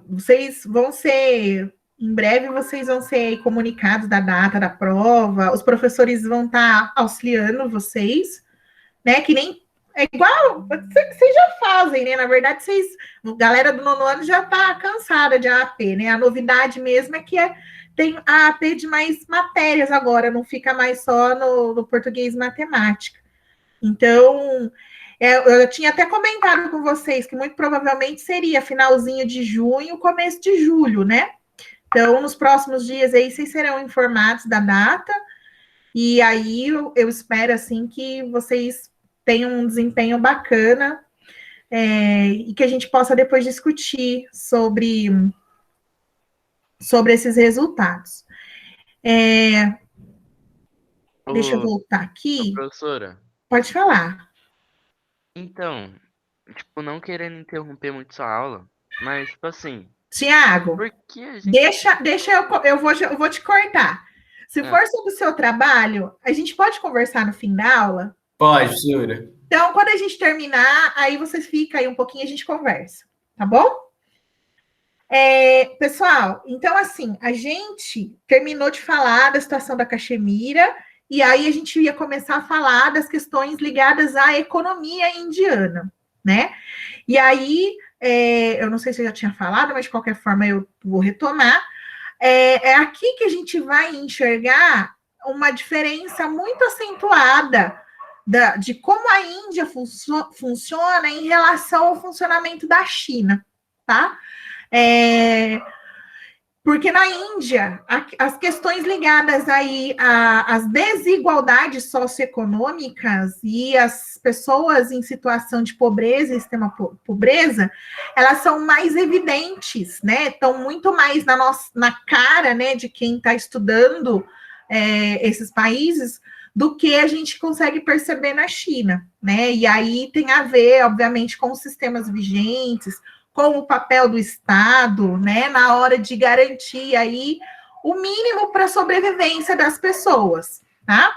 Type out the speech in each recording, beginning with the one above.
Vocês vão ser, em breve, vocês vão ser comunicados da data da prova, os professores vão estar auxiliando vocês, né? Que nem é igual, vocês já fazem, né? Na verdade, galera do nono ano já está cansada de AAP, né? A novidade mesmo é que tem a AAP de mais matérias agora, não fica mais só no português e matemática. Então, eu tinha até comentado com vocês que muito provavelmente seria finalzinho de junho, começo de julho, né? Então, nos próximos dias aí, vocês serão informados da data, e aí eu espero, assim, que vocês tenham um desempenho bacana, e que a gente possa depois discutir sobre esses resultados. Deixa eu Ô, voltar ô, aqui. professora, Pode falar. então, tipo, não querendo interromper muito sua aula, mas, tipo assim, Tiago, por que a gente... deixa eu vou te cortar. Se Ah, for sobre o seu trabalho, a gente pode conversar no fim da aula? Pode, professora. Então, quando a gente terminar, aí vocês ficam aí um pouquinho e a gente conversa, tá bom? Pessoal, então assim, a gente terminou de falar da situação da Caxemira e aí a gente ia começar a falar das questões ligadas à economia indiana, né? E aí, eu não sei se eu já tinha falado, mas de qualquer forma eu vou retomar. É aqui que a gente vai enxergar uma diferença muito acentuada de como a Índia funciona em relação ao funcionamento da China, tá? É, porque na Índia, as questões ligadas aí às desigualdades socioeconômicas e as pessoas em situação de pobreza e extrema pobreza, elas são mais evidentes, né? Estão muito mais na cara, né, de quem está estudando esses países do que a gente consegue perceber na China, né? E aí tem a ver, obviamente, com os sistemas vigentes, com o papel do Estado, né, na hora de garantir aí o mínimo para a sobrevivência das pessoas, tá?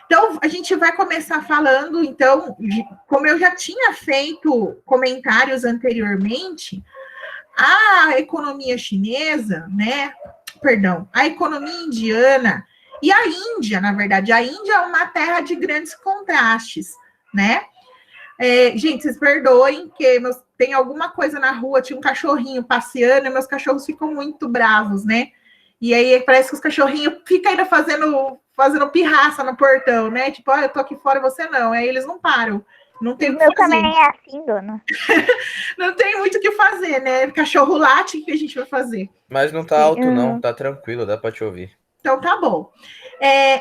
Então, a gente vai começar falando, então, como eu já tinha feito comentários anteriormente, a economia chinesa, né, perdão, a economia indiana e a Índia, na verdade, a Índia é uma terra de grandes contrastes, né? Gente, vocês perdoem que tem alguma coisa na rua, tinha um cachorrinho passeando, e meus cachorros ficam muito bravos, né? E aí parece que os cachorrinhos ficam ainda fazendo pirraça no portão, né? Tipo, olha, eu tô aqui fora e você não. Aí eles não param. Não tem o que meu fazer. também é assim, dona. Não tem muito o que fazer, né? Cachorro late, o que a gente vai fazer? Mas não tá alto, não. Tá tranquilo, dá pra te ouvir. Então, tá bom.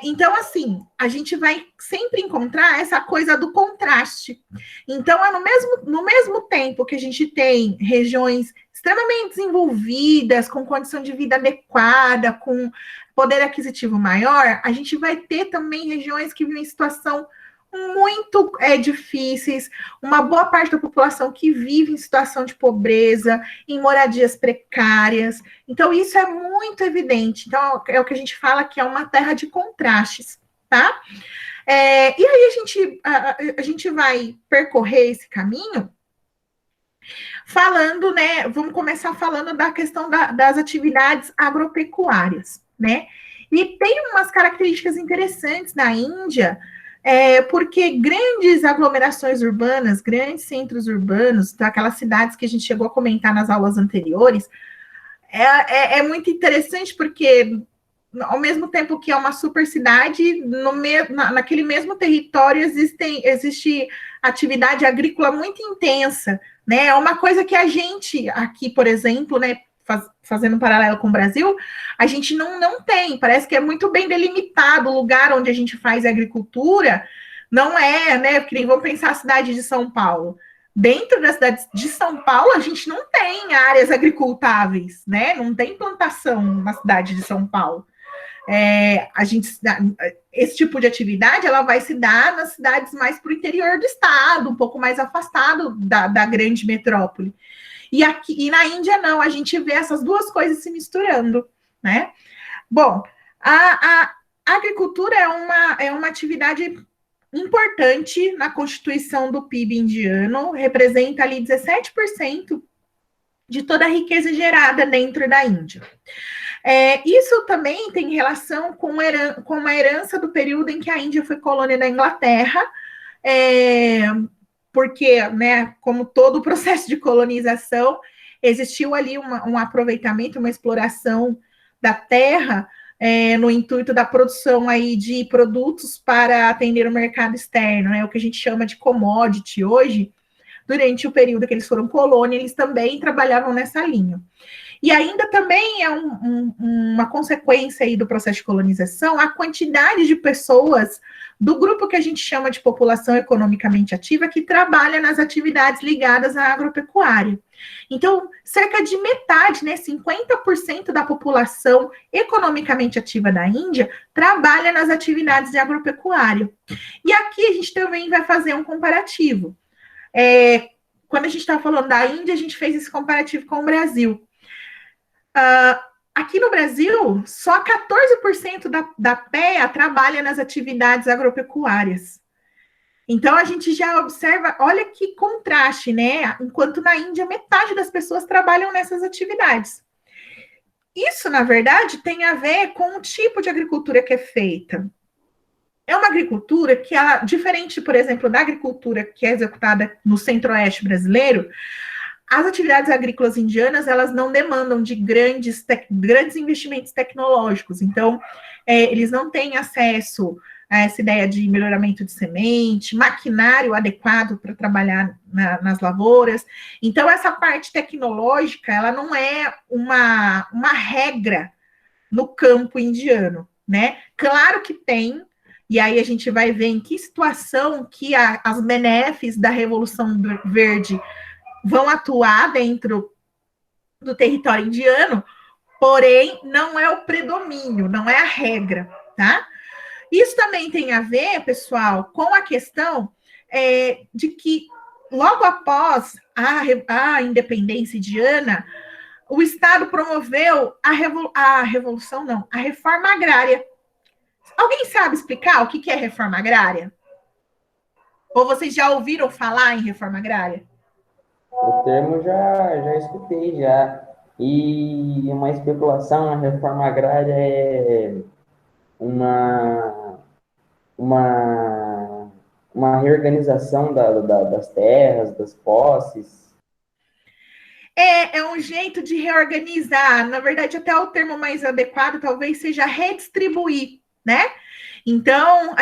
Então, assim, a gente vai sempre encontrar essa coisa do contraste. Então, é no mesmo tempo que a gente tem regiões extremamente desenvolvidas, com condição de vida adequada, com poder aquisitivo maior, a gente vai ter também regiões que vivem em situação muito difíceis, uma boa parte da população que vive em situação de pobreza, em moradias precárias. Então, isso é muito evidente. Então, é o que a gente fala que é uma terra de contrastes, tá? E aí a gente vai percorrer esse caminho falando, né? Vamos começar falando da questão das atividades agropecuárias, né? E tem umas características interessantes na Índia, porque grandes aglomerações urbanas, grandes centros urbanos, aquelas cidades que a gente chegou a comentar nas aulas anteriores, é muito interessante porque, ao mesmo tempo que é uma super cidade, naquele mesmo território existe atividade agrícola muito intensa, né? É uma coisa que a gente aqui, por exemplo, né, fazendo um paralelo com o Brasil, a gente não tem. Parece que é muito bem delimitado o lugar onde a gente faz agricultura. Não é, né? Porque vamos pensar a cidade de São Paulo. Dentro da cidade de São Paulo, a gente não tem áreas agricultáveis, né? Não tem plantação na cidade de São Paulo. Esse tipo de atividade ela vai se dar nas cidades mais para o interior do estado, um pouco mais afastado da grande metrópole. E na Índia, não, a gente vê essas duas coisas se misturando, né? Bom, a agricultura é uma atividade importante na constituição do PIB indiano, representa ali 17% de toda a riqueza gerada dentro da Índia. Isso também tem relação com uma herança do período em que a Índia foi colônia da Inglaterra, porque, né, como todo o processo de colonização, existiu ali um aproveitamento, uma exploração da terra, no intuito da produção aí de produtos para atender o mercado externo, o que a gente chama de commodity hoje. Durante o período que eles foram colônia, eles também trabalhavam nessa linha. E ainda também é uma consequência aí do processo de colonização, a quantidade de pessoas do grupo que a gente chama de população economicamente ativa, que trabalha nas atividades ligadas à agropecuária. Então, cerca de metade, 50% da população economicamente ativa da Índia trabalha nas atividades de agropecuária. E aqui a gente também vai fazer um comparativo. Quando a gente está falando da Índia, a gente fez esse comparativo com o Brasil. Aqui no Brasil, só 14% da PEA trabalha nas atividades agropecuárias. Então, a gente já observa, olha que contraste, Enquanto na Índia, metade das pessoas trabalham nessas atividades. Isso, na verdade, tem a ver com o tipo de agricultura que é feita. É uma agricultura que, diferente, por exemplo, da agricultura que é executada no centro-oeste brasileiro, as atividades agrícolas indianas, elas não demandam de grandes investimentos tecnológicos. Então, eles não têm acesso a essa ideia de melhoramento de semente, maquinário adequado para trabalhar nas lavouras. Então, essa parte tecnológica, ela não é uma regra no campo indiano, Claro que tem. E aí a gente vai ver em que situação que as benéficas da Revolução Verde vão atuar dentro do território indiano, porém não é o predomínio, não é a regra, tá? Isso também tem a ver, pessoal, com a questão de que logo após a independência indiana, o Estado promoveu a reforma agrária. Alguém sabe explicar o que é reforma agrária? Ou vocês já ouviram falar em reforma agrária? O termo já escutei já. E uma especulação, a reforma agrária é uma reorganização das terras, das posses. É um jeito de reorganizar. Na verdade, até o termo mais adequado talvez seja redistribuir, Então,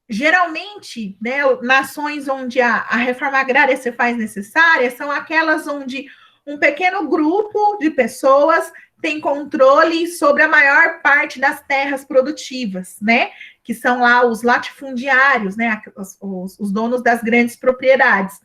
geralmente, nações onde a reforma agrária se faz necessária são aquelas onde um pequeno grupo de pessoas tem controle sobre a maior parte das terras produtivas, que são lá os latifundiários, os donos das grandes propriedades.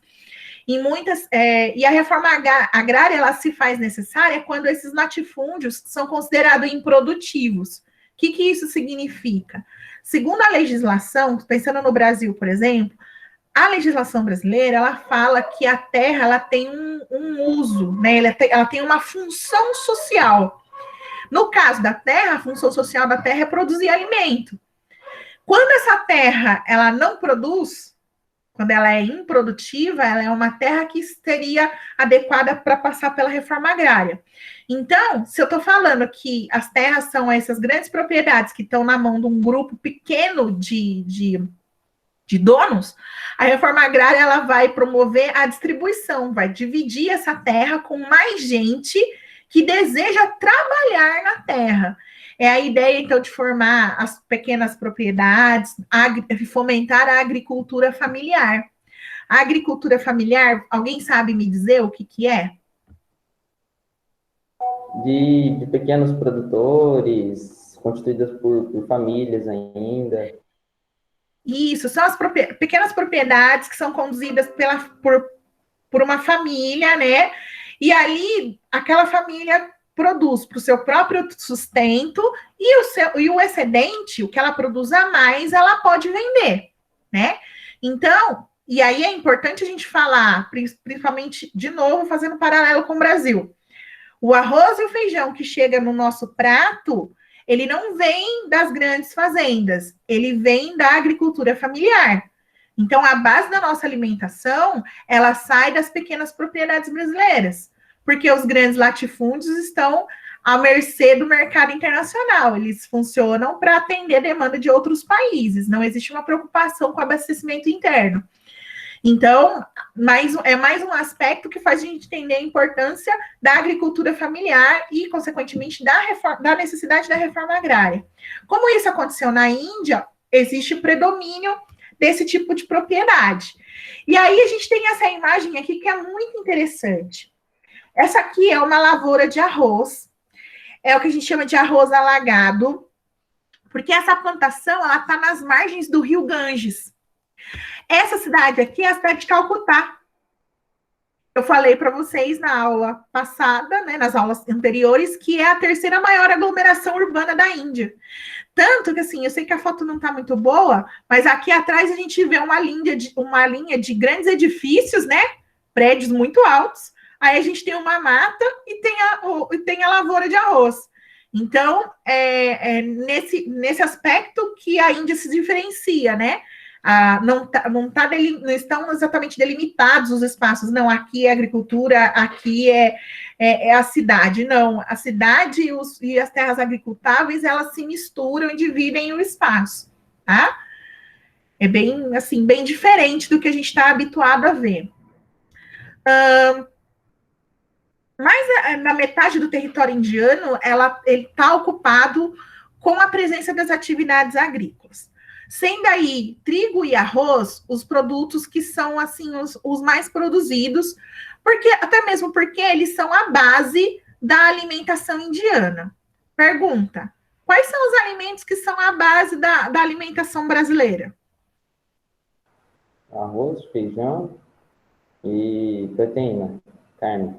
E a reforma agrária ela se faz necessária quando esses latifúndios são considerados improdutivos. O que isso significa? Segundo a legislação, pensando no Brasil, por exemplo, a legislação brasileira ela fala que a terra ela tem um uso, ela tem uma função social. No caso da terra, a função social da terra é produzir alimento. Quando essa terra ela não produz, quando ela é improdutiva, ela é uma terra que seria adequada para passar pela reforma agrária. Então, se eu estou falando que as terras são essas grandes propriedades que estão na mão de um grupo pequeno de donos, a reforma agrária ela vai promover a distribuição, vai dividir essa terra com mais gente que deseja trabalhar na terra. É a ideia, então, de formar as pequenas propriedades, fomentar a agricultura familiar. A agricultura familiar, alguém sabe me dizer o que é? De pequenos produtores, constituídas por famílias ainda. Isso, são as pequenas propriedades que são conduzidas por uma família, E ali, aquela família produz para o seu próprio sustento e o excedente, o que ela produz a mais, ela pode vender, Então, e aí é importante a gente falar, principalmente, de novo, fazendo paralelo com o Brasil. O arroz e o feijão que chega no nosso prato, ele não vem das grandes fazendas, ele vem da agricultura familiar. Então, a base da nossa alimentação, ela sai das pequenas propriedades brasileiras, porque os grandes latifúndios estão à mercê do mercado internacional. Eles funcionam para atender a demanda de outros países. Não existe uma preocupação com o abastecimento interno. Então, é mais um aspecto que faz a gente entender a importância da agricultura familiar e, consequentemente, da necessidade da reforma agrária. Como isso aconteceu na Índia, existe predomínio desse tipo de propriedade. E aí a gente tem essa imagem aqui que é muito interessante. Essa aqui é uma lavoura de arroz, é o que a gente chama de arroz alagado, porque essa plantação ela está nas margens do rio Ganges. Essa cidade aqui é a cidade de Calcutá. Eu falei para vocês na aula passada, né, nas aulas anteriores, que é a terceira maior aglomeração urbana da Índia. Tanto que, assim, eu sei que a foto não está muito boa, mas aqui atrás a gente vê uma linha de grandes edifícios, né, prédios muito altos. Aí a gente tem uma mata e tem a lavoura de arroz. Então, nesse aspecto que a Índia se diferencia, né? Não estão exatamente delimitados os espaços. Não, aqui é agricultura, aqui é a cidade. Não, a cidade e as terras agricultáveis, elas se misturam e dividem o espaço, tá? É bem, assim, bem diferente do que a gente está habituado a ver. Mas na metade do território indiano, ele está ocupado com a presença das atividades agrícolas. Sendo aí trigo e arroz os produtos que são assim os mais produzidos, até mesmo porque eles são a base da alimentação indiana. Pergunta: quais são os alimentos que são a base da alimentação brasileira? Arroz, feijão e proteína, carne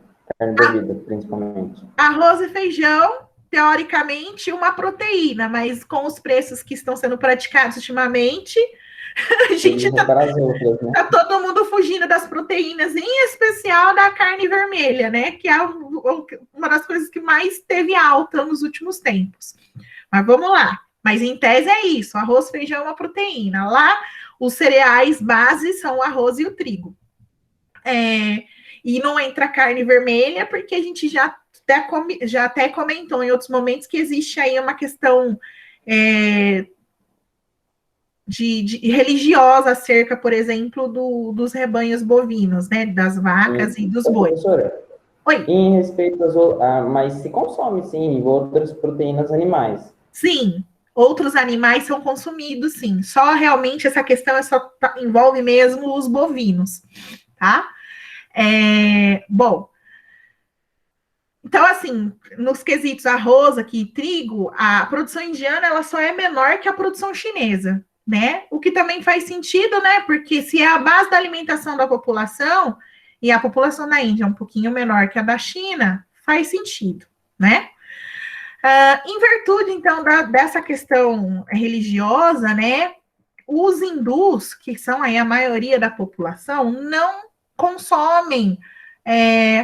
bovina, principalmente. Arroz e feijão, teoricamente, uma proteína, mas com os preços que estão sendo praticados ultimamente, a gente tá todo mundo fugindo das proteínas, em especial da carne vermelha, né? Que é uma das coisas que mais teve alta nos últimos tempos. Mas vamos lá. Mas em tese é isso: arroz, feijão é uma proteína. Lá, os cereais base são o arroz e o trigo. E não entra carne vermelha, porque a gente já até comentou em outros momentos que existe aí uma questão de religiosa acerca, por exemplo, dos rebanhos bovinos, né? Das vacas e dos bois. Professora, oi. Em respeito mas se consome, sim, outras proteínas animais. Sim, outros animais são consumidos, sim. Só realmente essa questão envolve mesmo os bovinos, tá? Bom, então, assim, nos quesitos arroz aqui, trigo, a produção indiana ela só é menor que a produção chinesa, né? O que também faz sentido, né? Porque se é a base da alimentação da população, e a população da Índia é um pouquinho menor que a da China, faz sentido, né? Em virtude, então, dessa questão religiosa, né? Os hindus, que são aí a maioria da população, não consomem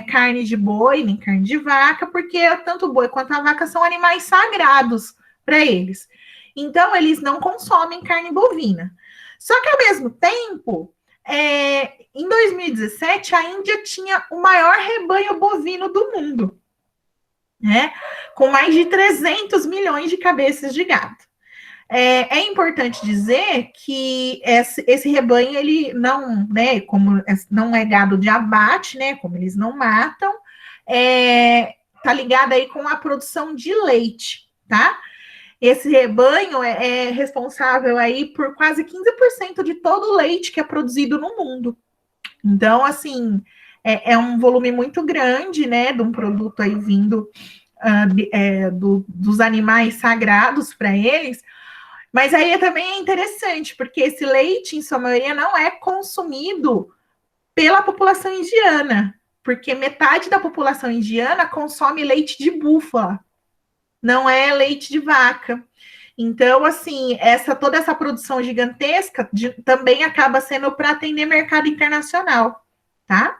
carne de boi, nem carne de vaca, porque tanto o boi quanto a vaca são animais sagrados para eles. Então, eles não consomem carne bovina. Só que, ao mesmo tempo, em 2017, a Índia tinha o maior rebanho bovino do mundo, né? Com mais de 300 milhões de cabeças de gado. É importante dizer que esse rebanho, ele não, né, como não é gado de abate, né, como eles não matam, tá ligado aí com a produção de leite, tá? Esse rebanho é responsável aí por quase 15% de todo o leite que é produzido no mundo. Então, assim, é um volume muito grande, né, de um produto aí vindo dos animais sagrados para eles. Mas aí também é interessante, porque esse leite, em sua maioria, não é consumido pela população indiana, porque metade da população indiana consome leite de búfala, não é leite de vaca. Então, assim, toda essa produção gigantesca também acaba sendo para atender mercado internacional, tá?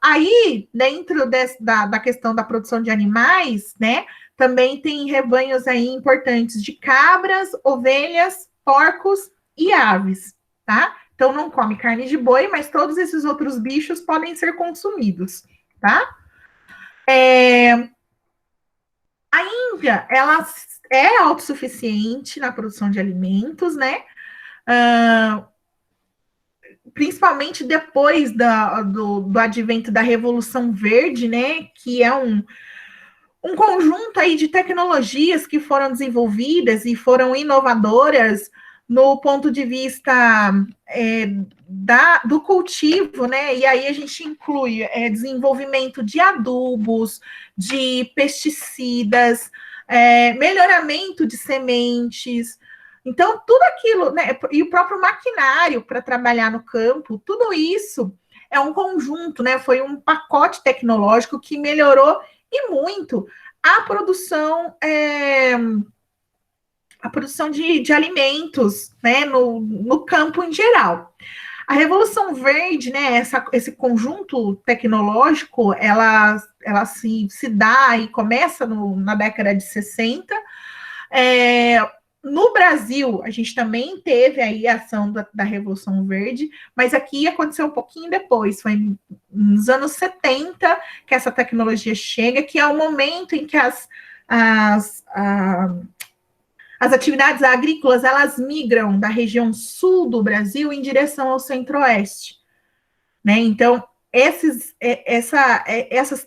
Aí, dentro da questão da produção de animais, né, também tem rebanhos aí importantes de cabras, ovelhas, porcos e aves, tá? Então não come carne de boi, mas todos esses outros bichos podem ser consumidos, tá? A Índia, ela é autossuficiente na produção de alimentos, né? Principalmente depois do advento da Revolução Verde, né? Que é um conjunto aí de tecnologias que foram desenvolvidas e foram inovadoras no ponto de vista do cultivo, né? E aí a gente inclui desenvolvimento de adubos, de pesticidas, melhoramento de sementes. Então, tudo aquilo, né? E o próprio maquinário para trabalhar no campo, tudo isso é um conjunto, né? Foi um pacote tecnológico que melhorou e muito a produção de alimentos, né, no campo em geral. A Revolução Verde, né, esse conjunto tecnológico, ela se dá e começa na década de 60. No Brasil, a gente também teve aí a ação da Revolução Verde, mas aqui aconteceu um pouquinho depois, foi nos anos 70 que essa tecnologia chega, que é o momento em que as atividades agrícolas, elas migram da região sul do Brasil em direção ao centro-oeste, né? Então, essas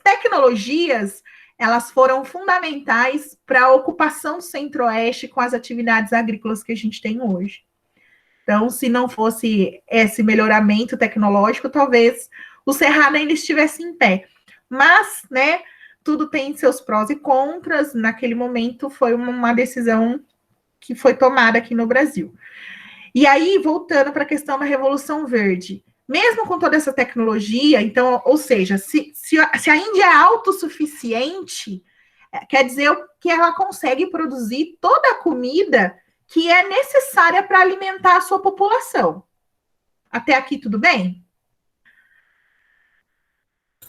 tecnologias, elas foram fundamentais para a ocupação do centro-oeste com as atividades agrícolas que a gente tem hoje. Então, se não fosse esse melhoramento tecnológico, talvez o Cerrado ainda estivesse em pé. Mas, né, tudo tem seus prós e contras. Naquele momento, foi uma decisão que foi tomada aqui no Brasil. E aí, voltando para a questão da Revolução Verde, mesmo com toda essa tecnologia, então, ou seja, se a Índia é autossuficiente, quer dizer que ela consegue produzir toda a comida que é necessária para alimentar a sua população. Até aqui, tudo bem?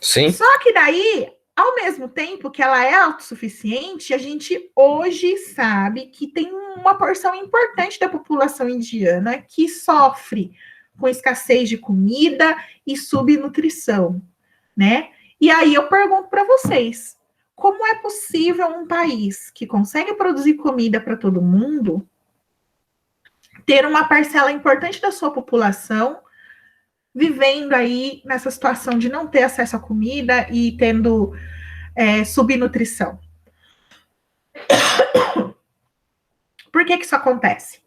Sim. Só que daí, ao mesmo tempo que ela é autossuficiente, a gente hoje sabe que tem uma porção importante da população indiana que sofre com escassez de comida e subnutrição, né? E aí eu pergunto para vocês, como é possível um país que consegue produzir comida para todo mundo ter uma parcela importante da sua população vivendo aí nessa situação de não ter acesso à comida e tendo subnutrição? Por que isso acontece?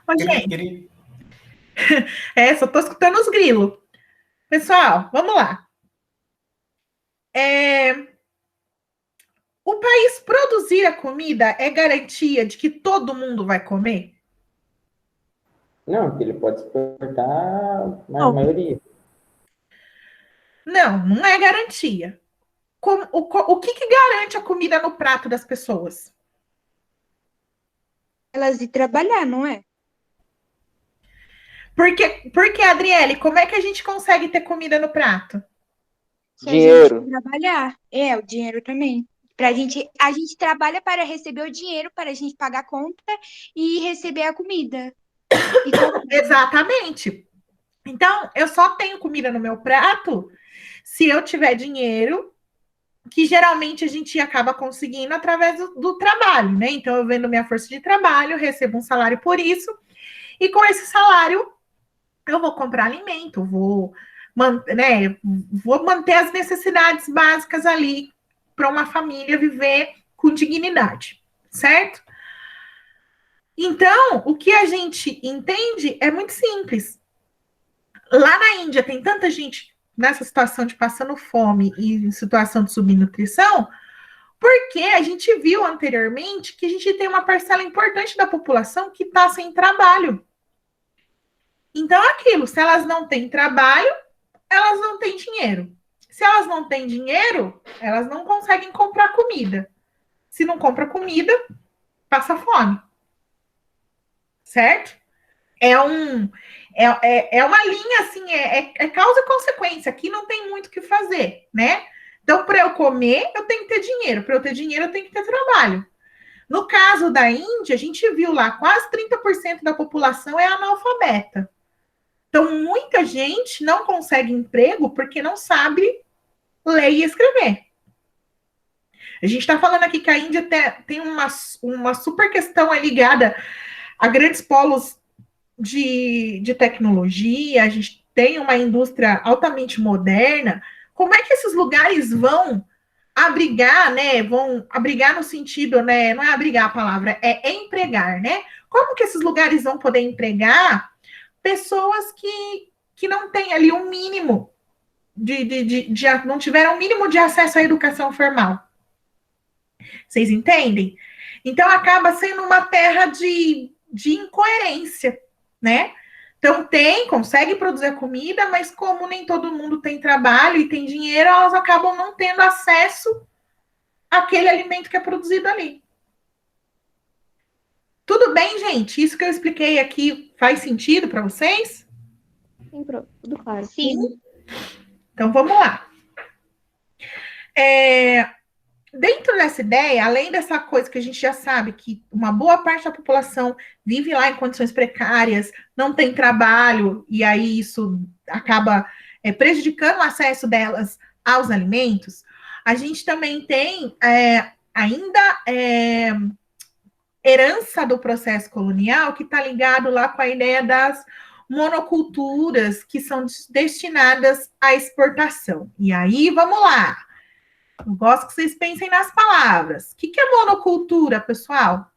Ô, gente, só tô escutando os grilos. Pessoal, vamos lá. O país produzir a comida é garantia de que todo mundo vai comer? Não, que ele pode exportar na maioria. Não é garantia. O que garante a comida no prato das pessoas? Elas ir trabalhar, não é? Porque, Adriele, como é que a gente consegue ter comida no prato? Se Dinheiro. a gente trabalhar. O dinheiro também. A gente trabalha para receber o dinheiro, para a gente pagar a conta e receber a comida. Exatamente. Então, eu só tenho comida no meu prato se eu tiver dinheiro, que geralmente a gente acaba conseguindo através do trabalho, né? Então, eu vendo minha força de trabalho, recebo um salário por isso, e com esse salário eu vou comprar alimento, vou manter as necessidades básicas ali para uma família viver com dignidade, certo? Então, o que a gente entende é muito simples. Lá na Índia tem tanta gente nessa situação de passando fome e em situação de subnutrição, porque a gente viu anteriormente que a gente tem uma parcela importante da população que está sem trabalho. Então, aquilo, se elas não têm trabalho, elas não têm dinheiro. Se elas não têm dinheiro, elas não conseguem comprar comida. Se não compra comida, passa fome. Certo? É uma linha assim, é causa e consequência. Aqui não tem muito o que fazer, né? Então, para eu comer, eu tenho que ter dinheiro. Para eu ter dinheiro, eu tenho que ter trabalho. No caso da Índia, a gente viu lá, quase 30% da população é analfabeta. Então, muita gente não consegue emprego porque não sabe ler e escrever. A gente está falando aqui que a Índia tem uma super questão ligada a grandes polos de tecnologia, a gente tem uma indústria altamente moderna. Como é que esses lugares vão abrigar, né? Vão abrigar no sentido, né? Não é abrigar a palavra, é empregar, né? Como que esses lugares vão poder empregar pessoas que não têm ali um mínimo não tiveram o mínimo de acesso à educação formal? Vocês entendem? Então acaba sendo uma terra de incoerência, né? Então consegue produzir a comida, mas como nem todo mundo tem trabalho e tem dinheiro, elas acabam não tendo acesso àquele alimento que é produzido ali. Tudo bem, gente? Isso que eu expliquei aqui faz sentido para vocês? Sim, tudo claro. Sim. Então vamos lá. Dentro dessa ideia, além dessa coisa que a gente já sabe, que uma boa parte da população vive lá em condições precárias, não tem trabalho, e aí isso acaba prejudicando o acesso delas aos alimentos, a gente também tem ainda herança do processo colonial que está ligado lá com a ideia das monoculturas que são destinadas à exportação. E aí, vamos lá. Eu gosto que vocês pensem nas palavras. O que é monocultura, pessoal?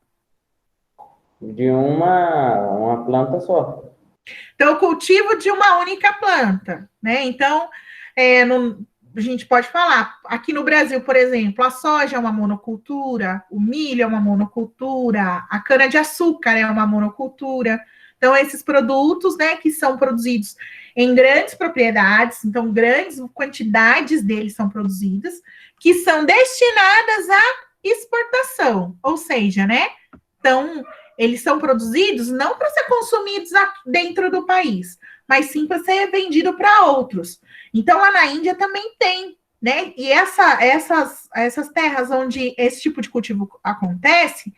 De uma planta só. Então, o cultivo de uma única planta, né? Então, a gente pode falar, aqui no Brasil, por exemplo, a soja é uma monocultura, o milho é uma monocultura, a cana-de-açúcar é uma monocultura. Então, esses produtos, né, que são produzidos em grandes propriedades, então, grandes quantidades deles são produzidas, que são destinadas à exportação, ou seja, né? Então, eles são produzidos não para ser consumidos dentro do país, mas sim para ser vendido para outros. Então, lá na Índia também tem, né? E essas terras onde esse tipo de cultivo acontece,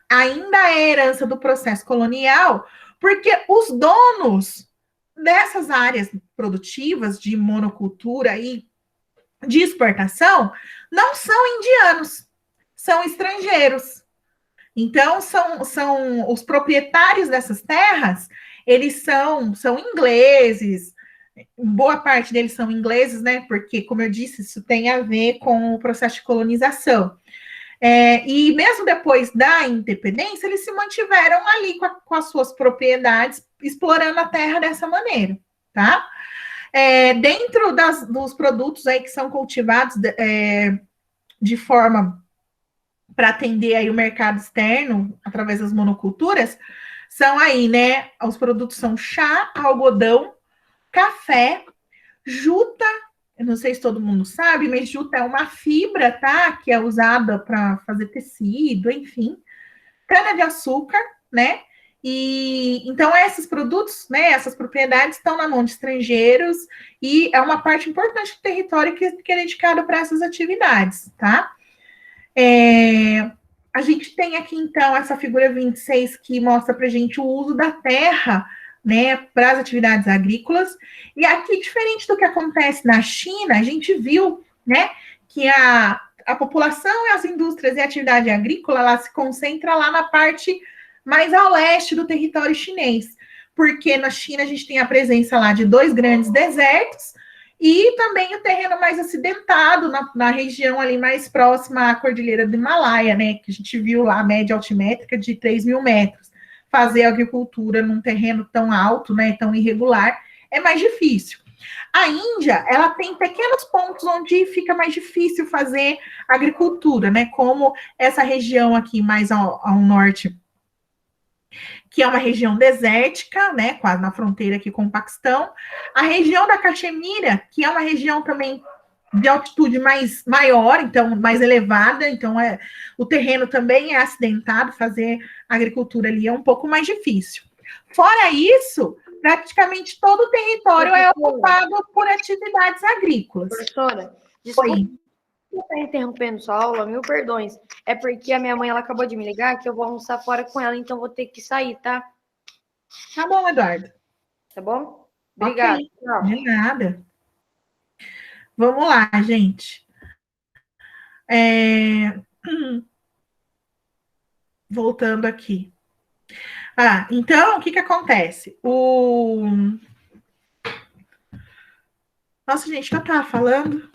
ainda é herança do processo colonial, porque os donos dessas áreas produtivas de monocultura e de exportação não são indianos, são estrangeiros. Então, são os proprietários dessas terras, eles são ingleses, boa parte deles são ingleses, né? Porque, como eu disse, isso tem a ver com o processo de colonização. E mesmo depois da independência, eles se mantiveram ali com as suas propriedades, explorando a terra dessa maneira, tá? Dentro dos produtos aí que são cultivados de forma para atender aí o mercado externo através das monoculturas, são aí, né? Os produtos são chá, algodão, café, juta. Eu não sei se todo mundo sabe, mas juta é uma fibra, tá? Que é usada para fazer tecido, enfim. Cana-de-açúcar, né? E então esses produtos, né? Essas propriedades estão na mão de estrangeiros e é uma parte importante do território que é dedicado para essas atividades, tá? A gente tem aqui, então, essa figura 26 que mostra para a gente o uso da terra, né, para as atividades agrícolas. E aqui, diferente do que acontece na China, a gente viu, né, que a população e as indústrias e a atividade agrícola, ela se concentra lá na parte mais ao leste do território chinês, porque na China a gente tem a presença lá de 2 grandes desertos, e também o terreno mais acidentado na região ali mais próxima à Cordilheira do Himalaia, né? Que a gente viu lá a média altimétrica de 3.000 metros. Fazer agricultura num terreno tão alto, né? Tão irregular, é mais difícil. A Índia, ela tem pequenos pontos onde fica mais difícil fazer agricultura, né? Como essa região aqui mais ao norte, que é uma região desértica, né, quase na fronteira aqui com o Paquistão. A região da Caxemira, que é uma região também de altitude maior, então mais elevada, então o terreno também é acidentado, fazer agricultura ali é um pouco mais difícil. Fora isso, praticamente todo o território é ocupado por atividades agrícolas. Professora, desculpa Eu tô interrompendo sua aula, mil perdões. É porque a minha mãe ela acabou de me ligar que eu vou almoçar fora com ela, então vou ter que sair, tá? Tá bom, Eduardo. Tá bom? Obrigada. Ok, Tchau. de nada. Vamos lá, gente. É, Voltando aqui. Então, o que que acontece? Nossa, gente, o que eu estava falando?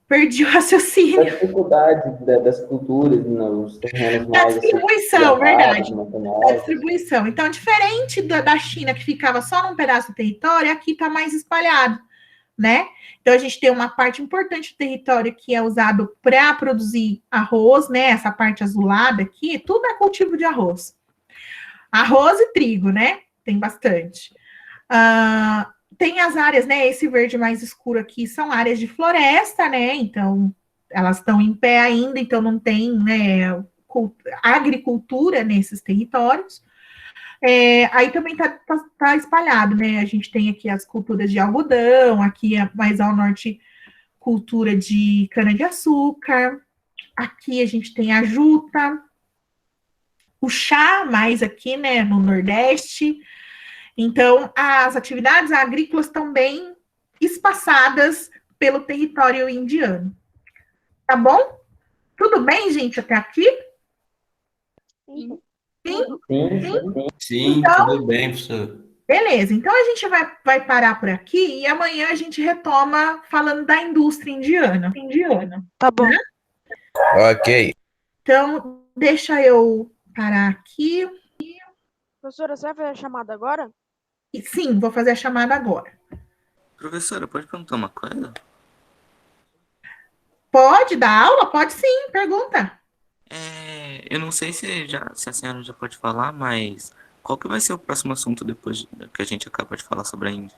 Perdi o A raciocínio. dificuldade das culturas nos terrenos Da mais assim, distribuição, elevados, verdade. Da montanhosos. distribuição. Então, diferente da China, que ficava só num pedaço do território, aqui está mais espalhado, né? Então, a gente tem uma parte importante do território que é usado para produzir arroz, né? Essa parte azulada aqui, tudo é cultivo de arroz. Arroz e trigo, né? Tem bastante. Tem as áreas, né? Esse verde mais escuro aqui são áreas de floresta, né? Então, elas estão em pé ainda, então não tem, né, agricultura nesses territórios. Aí também tá espalhado, né? A gente tem aqui as culturas de algodão, aqui mais ao norte, cultura de cana-de-açúcar. Aqui a gente tem a juta, o chá, mais aqui, né, no Nordeste. Então, as atividades agrícolas estão bem espaçadas pelo território indiano. Tá bom? Tudo bem, gente, até aqui? Sim. Sim. Sim, Então- tudo bem, professor. Beleza, então a gente vai parar por aqui e amanhã a gente retoma falando da indústria indiana. Tá bom. Ok. Então, deixa eu parar aqui. Professora, você vai fazer a chamada agora? E, sim, vou fazer a chamada agora. Professora, pode perguntar uma coisa? Pode dar aula? Pode sim, pergunta. Eu não sei se a senhora já pode falar, mas qual que vai ser o próximo assunto depois que a gente acaba de falar sobre a Índia?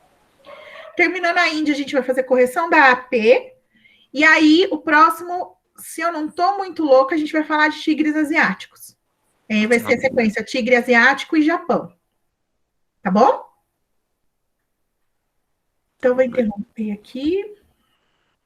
Terminando a Índia, a gente vai fazer correção da AP. E aí, o próximo, se eu não estou muito louca, a gente vai falar de tigres asiáticos. Vai ser a sequência tigre asiático e Japão. Tá bom? Então, vou interromper aqui.